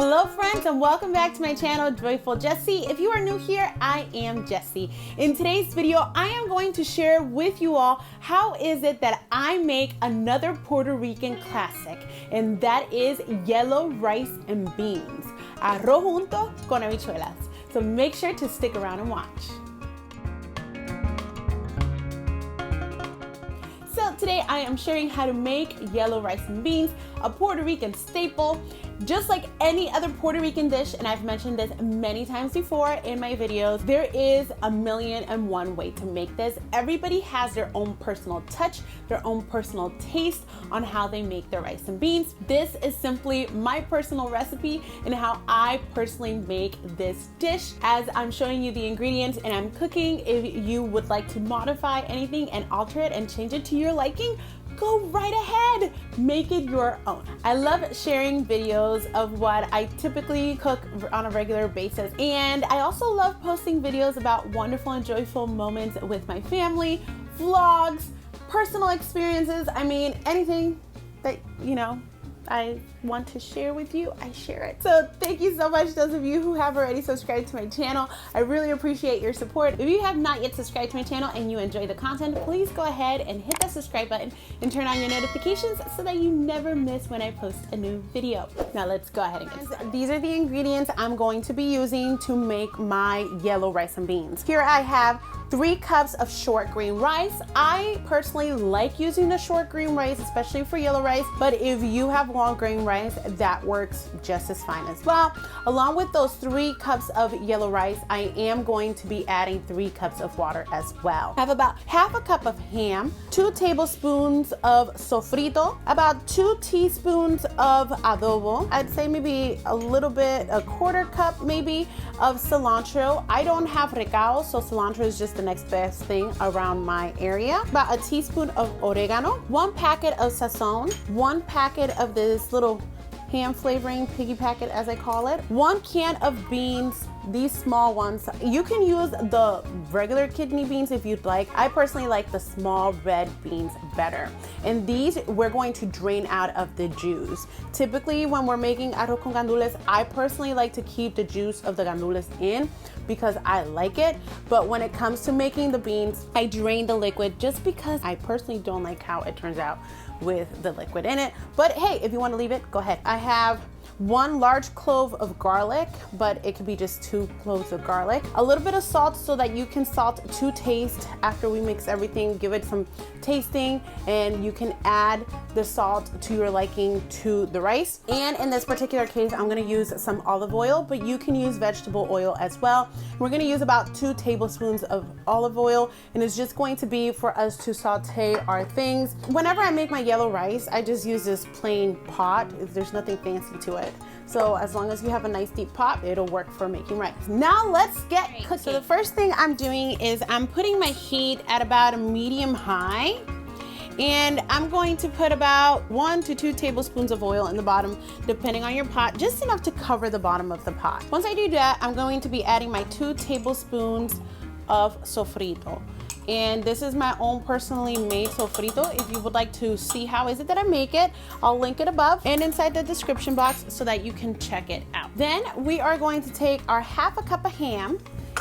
Hello friends and welcome back to my channel, Joyful Jessie. If you are new here, I am Jessie. In today's video, I am going to share with you all how is it that I make another Puerto Rican classic, and that is yellow rice and beans. Arroz junto con habichuelas. So make sure to stick around and watch. So today I am sharing how to make yellow rice and beans, a Puerto Rican staple. Just like any other Puerto Rican dish, and I've mentioned this many times before in my videos, there is 1,000,001 way to make this. Everybody has their own personal touch, their own personal taste on how they make their rice and beans. This is simply my personal recipe and how I personally make this dish. As I'm showing you the ingredients and I'm cooking, if you would like to modify anything and alter it and change it to your liking, go right ahead, make it your own. I love sharing videos of what I typically cook on a regular basis, and I also love posting videos about wonderful and joyful moments with my family, vlogs, personal experiences. I mean, anything that, I want to share with you, I share it. So thank you so much, those of you who have already subscribed to my channel. I really appreciate your support. If you have not yet subscribed to my channel and you enjoy the content, please go ahead and hit that subscribe button and turn on your notifications so that you never miss when I post a new video. Now let's go ahead and get started. These are the ingredients I'm going to be using to make my yellow rice and beans. Here I have 3 cups of short grain rice. I personally like using the short grain rice, especially for yellow rice, but if you have long grain rice, that works just as fine as well. Along with those 3 cups of yellow rice, I am going to be adding 3 cups of water as well. I have about half a cup of ham, 2 tablespoons of sofrito, about 2 teaspoons of adobo. I'd say maybe a little bit, a quarter cup maybe of cilantro. I don't have recao, so cilantro is just the next best thing around my area. About a teaspoon of oregano, 1 packet of sazon, 1 packet of this little ham flavoring piggy packet, as I call it, 1 can of beans, these small ones. You can use the regular kidney beans if you'd like. I personally like the small red beans better. And these we're going to drain out of the juice. Typically when we're making arroz con gandules, I personally like to keep the juice of the gandules in because I like it. But when it comes to making the beans, I drain the liquid just because I personally don't like how it turns out with the liquid in it. But hey, if you want to leave it, go ahead. I have 1 large clove of garlic, but it could be just 2 cloves of garlic. A little bit of salt so that you can salt to taste after we mix everything, give it some tasting, and you can add the salt to your liking to the rice. And in this particular case, I'm gonna use some olive oil, but you can use vegetable oil as well. We're gonna use about 2 tablespoons of olive oil, and it's just going to be for us to saute our things. Whenever I make my yellow rice, I just use this plain pot. There's nothing fancy to it. So as long as you have a nice deep pot, it'll work for making rice. Now let's get cooking. So the first thing I'm doing is I'm putting my heat at about a medium high, and I'm going to put about 1 to 2 tablespoons of oil in the bottom, depending on your pot, just enough to cover the bottom of the pot. Once I do that, I'm going to be adding my 2 tablespoons of sofrito. And this is my own personally made sofrito. If you would like to see how is it that I make it, I'll link it above and inside the description box so that you can check it out. Then we are going to take our half a cup of ham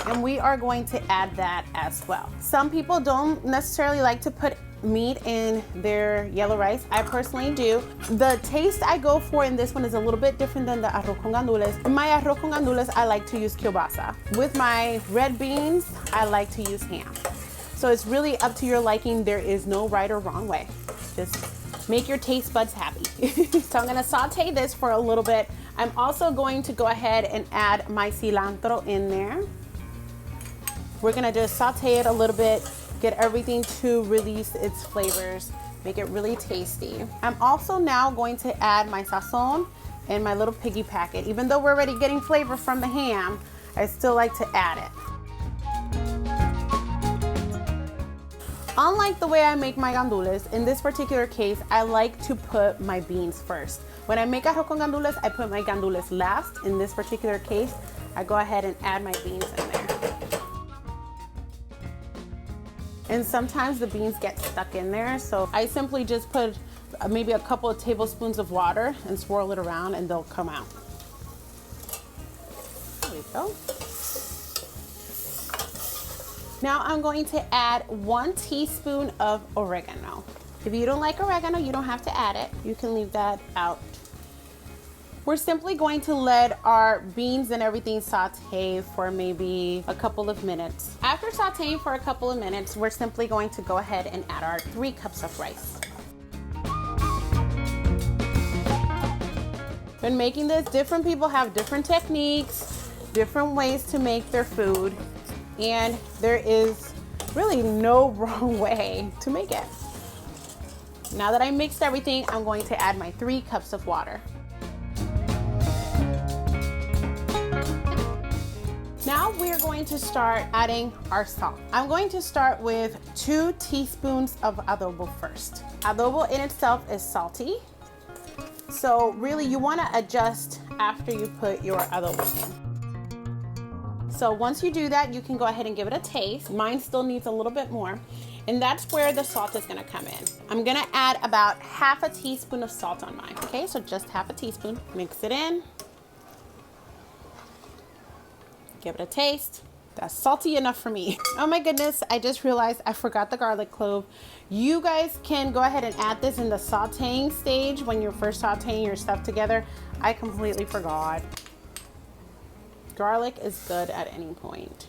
and we are going to add that as well. Some people don't necessarily like to put meat in their yellow rice. I personally do. The taste I go for in this one is a little bit different than the arroz con gandules. In my arroz con gandules, I like to use kielbasa. With my red beans, I like to use ham. So it's really up to your liking. There is no right or wrong way. Just make your taste buds happy. So I'm gonna saute this for a little bit. I'm also going to go ahead and add my cilantro in there. We're gonna just saute it a little bit, get everything to release its flavors, make it really tasty. I'm also now going to add my sazon and my little piggy packet. Even though we're already getting flavor from the ham, I still like to add it. Unlike the way I make my gandules, in this particular case, I like to put my beans first. When I make arroz con gandules, I put my gandules last. In this particular case, I go ahead and add my beans in there. And sometimes the beans get stuck in there, so I simply just put maybe a couple of tablespoons of water and swirl it around and they'll come out. go. Now I'm going to add 1 teaspoon of oregano. If you don't like oregano, you don't have to add it. You can leave that out. We're simply going to let our beans and everything saute for maybe a couple of minutes. After sauteing for a couple of minutes, we're simply going to go ahead and add our 3 cups of rice. When making this, different people have different techniques, different ways to make their food, and there is really no wrong way to make it. Now that I mixed everything, I'm going to add my 3 cups of water. Now we're going to start adding our salt. I'm going to start with 2 teaspoons of adobo first. Adobo in itself is salty, so really you want to adjust after you put your adobo in. So once you do that, you can go ahead and give it a taste. Mine still needs a little bit more, and that's where the salt is going to come in. I'm going to add about half a teaspoon of salt on mine. Okay, so just half a teaspoon. Mix it in. Give it a taste. That's salty enough for me. Oh my goodness, I just realized I forgot the garlic clove. You guys can go ahead and add this in the sauteing stage when you're first sauteing your stuff together. I completely forgot. Garlic is good at any point.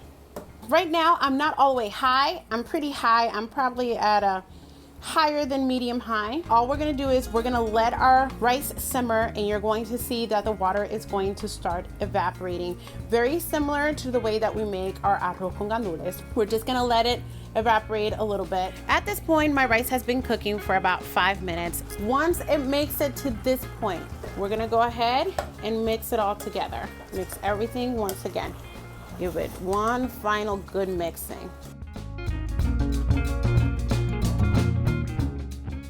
Right now, I'm not all the way high. I'm pretty high. I'm probably at a higher than medium high. All we're gonna do is we're gonna let our rice simmer, and you're going to see that the water is going to start evaporating. Very similar to the way that we make our arroz con gandules. We're just gonna let it evaporate a little bit. At this point, my rice has been cooking for about 5 minutes. Once it makes it to this point, we're gonna go ahead and mix it all together. Mix everything once again. Give it one final good mixing.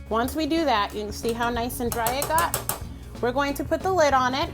Once we do that, you can see how nice and dry it got. We're going to put the lid on it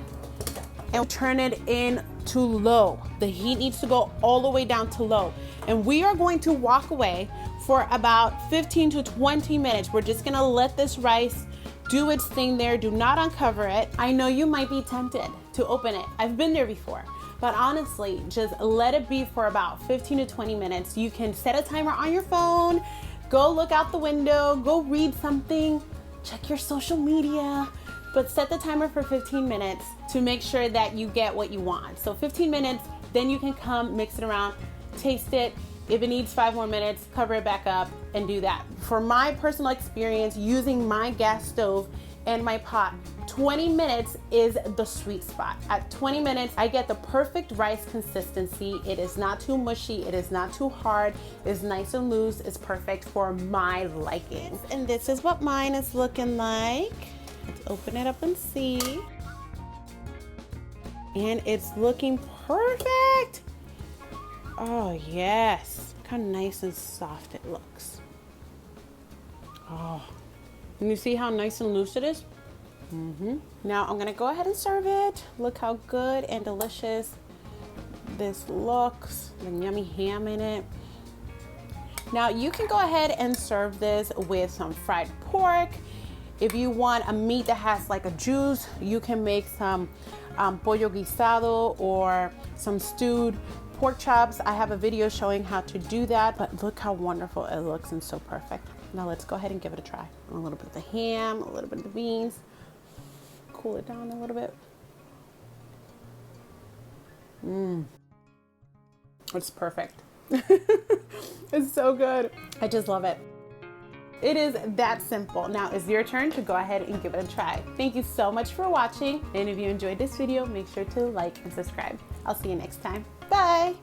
and turn it in to low. The heat needs to go all the way down to low. And we are going to walk away for about 15 to 20 minutes. We're just gonna let this rice do its thing there. Do not uncover it. I know you might be tempted to open it. I've been there before. But honestly, just let it be for about 15 to 20 minutes. You can set a timer on your phone. Go look out the window, go read something, check your social media, but set the timer for 15 minutes to make sure that you get what you want. So 15 minutes, then you can come mix it around, taste it. If it needs 5 more minutes, cover it back up and do that. For my personal experience using my gas stove and my pot, 20 minutes is the sweet spot. At 20 minutes, I get the perfect rice consistency. It is not too mushy, it is not too hard, it's nice and loose, it's perfect for my liking. And this is what mine is looking like. Let's open it up and see. And it's looking perfect. Oh yes, look how nice and soft it looks. Oh. And you see how nice and loose it is? Now I'm gonna go ahead and serve it. Look how good and delicious this looks. The yummy ham in it. Now you can go ahead and serve this with some fried pork. If you want a meat that has like a juice, you can make some pollo guisado or some stewed pork chops. I have a video showing how to do that, but look how wonderful it looks and so perfect. Now let's go ahead and give it a try. A little bit of the ham, a little bit of the beans. Cool it down a little bit. It's perfect. It's so good. I just love it. It is that simple. Now it's your turn to go ahead and give it a try. Thank you so much for watching. And if you enjoyed this video, make sure to like and subscribe. I'll see you next time. Bye.